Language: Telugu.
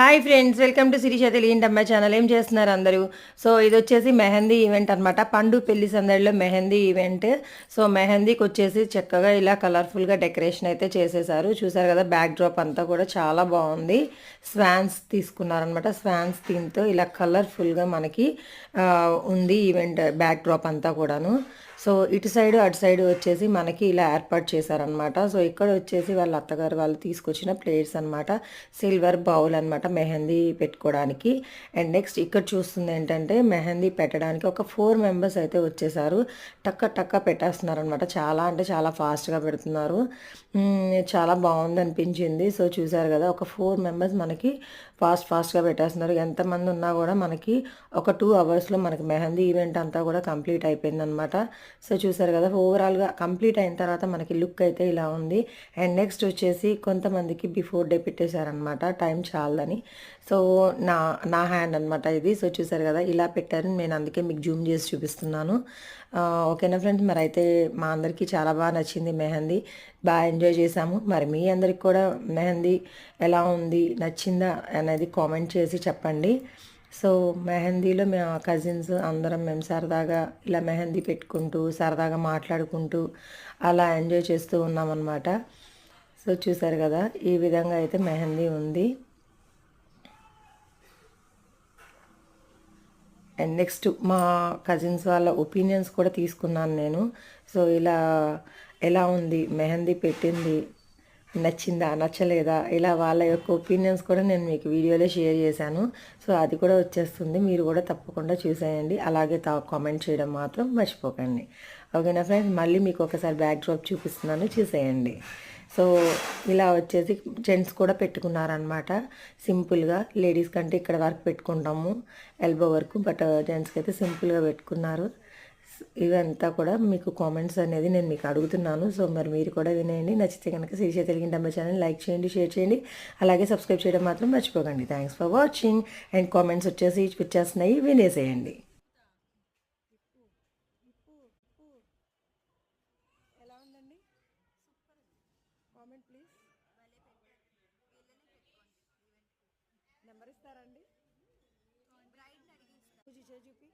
Hi friends, welcome to Shirisha తెలియంటమ్మ ఛానల్. ఏం చేస్తున్నారు అందరూ? సో ఇది వచ్చేసి మెహందీ ఈవెంట్ అనమాట. పండు పెళ్లి సందడిలో మెహందీ ఈవెంట్. సో మెహందీకి వచ్చేసి చక్కగా ఇలా కలర్ఫుల్గా డెకరేషన్ అయితే చేసేసారు. చూసారు కదా, బ్యాక్ డ్రాప్ అంతా కూడా చాలా బాగుంది. స్వాన్స్ తీసుకున్నారనమాట. స్వాన్స్ థీమ్తో ఇలా కలర్ఫుల్గా మనకి ఉంది ఈవెంట్ బ్యాక్ డ్రాప్ అంతా కూడాను. సో ఇటు సైడ్ అటు సైడ్ వచ్చేసి మనకి ఇలా ఏర్పాటు చేశారనమాట. సో ఇక్కడ వచ్చేసి వాళ్ళ అత్తగారు వాళ్ళు తీసుకొచ్చిన ప్లేట్స్ అనమాట. సిల్వర్ బౌల్ అనమాట మెహందీ పెట్టుకోవడానికి. అండ్ నెక్స్ట్ ఇక్కడ చూస్తుంది ఏంటంటే మెహందీ పెట్టడానికి ఒక 4 మెంబర్స్ అయితే వచ్చేసారు. టక్క టక్క పెట్టేస్తున్నారు అనమాట. చాలా అంటే చాలా ఫాస్ట్గా పెడుతున్నారు. చాలా బాగుంది అనిపించింది. సో చూసారు కదా, ఒక 4 మెంబర్స్ మనకి ఫాస్ట్గా పెట్టేస్తున్నారు. ఎంతమంది ఉన్నా కూడా మనకి ఒక 2 అవర్స్లో మనకి మెహందీ ఈవెంట్ అంతా కూడా కంప్లీట్ అయిపోయింది అనమాట. సో చూసారు కదా, ఓవరాల్గా కంప్లీట్ అయిన తర్వాత మనకి లుక్ అయితే ఇలా ఉంది. అండ్ నెక్స్ట్ వచ్చేసి కొంతమందికి బిఫోర్ డే పెట్టేశారనమాట, టైం చాలని. సో నా నా హ్యాండ్ అనమాట ఇది. సో చూసారు కదా, ఇలా పెట్టారు. నేను అందుకే మీకు జూమ్ చేసి చూపిస్తున్నాను. ఓకేనా ఫ్రెండ్స్, మరి అయితే మా అందరికీ చాలా బాగా నచ్చింది మెహందీ. బాగా ఎంజాయ్ చేసాము. మరి మీ అందరికి కూడా మెహందీ ఎలా ఉంది, నచ్చిందా అనేది కామెంట్ చేసి చెప్పండి. సో మెహందీలో మేము కజిన్స్ అందరం మేము సరదాగా ఇలా మెహందీ పెట్టుకుంటూ సరదాగా మాట్లాడుకుంటూ అలా ఎంజాయ్ చేస్తూ ఉన్నామన్నమాట. సో చూసారు కదా, ఈ విధంగా అయితే మెహందీ ఉంది. అండ్ నెక్స్ట్ మా కజిన్స్ వాళ్ళ ఒపీనియన్స్ కూడా తీసుకున్నాను నేను. సో ఇలా ఎలా ఉంది మెహందీ పెట్టింది, నచ్చిందా నచ్చలేదా, ఇలా వాళ్ళ యొక్క ఒపీనియన్స్ కూడా నేను మీకు వీడియోలో షేర్ చేశాను. సో అది కూడా వచ్చేస్తుంది, మీరు కూడా తప్పకుండా చూసేయండి. అలాగే కామెంట్ చేయడం మాత్రం మర్చిపోకండి. ఓకేనా ఫ్రెండ్స్, మళ్ళీ మీకు ఒకసారి బ్యాక్ డ్రాప్ చూపిస్తున్నాను, చూసేయండి. సో ఇలా వచ్చేసి జెంట్స్ కూడా పెట్టుకున్నారనమాట. సింపుల్గా లేడీస్ కంటే ఇక్కడ వరకు పెట్టుకుంటాము, ఎల్బో వరకు, బట్ జెంట్స్కి అయితే సింపుల్గా పెట్టుకున్నారు. ఇదంతా కూడా మీకు కామెంట్స్ అనేది నేను మీకు అడుగుతున్నాను. సో మరి మీరు కూడా వినేయండి. నచ్చితే కనుక శిరీష తెలుగింటమ్మ ఛానల్ లైక్ చేయండి, షేర్ చేయండి, అలాగే సబ్స్క్రైబ్ చేయడం మాత్రం మర్చిపోకండి. Thanks for watching. And comments వచ్చేసి వచ్చేస్తున్నాయి, వినేసేయండి. ఎలా ఉందండి? Comment please. నెంబర్ ఇస్తారండి? చూపి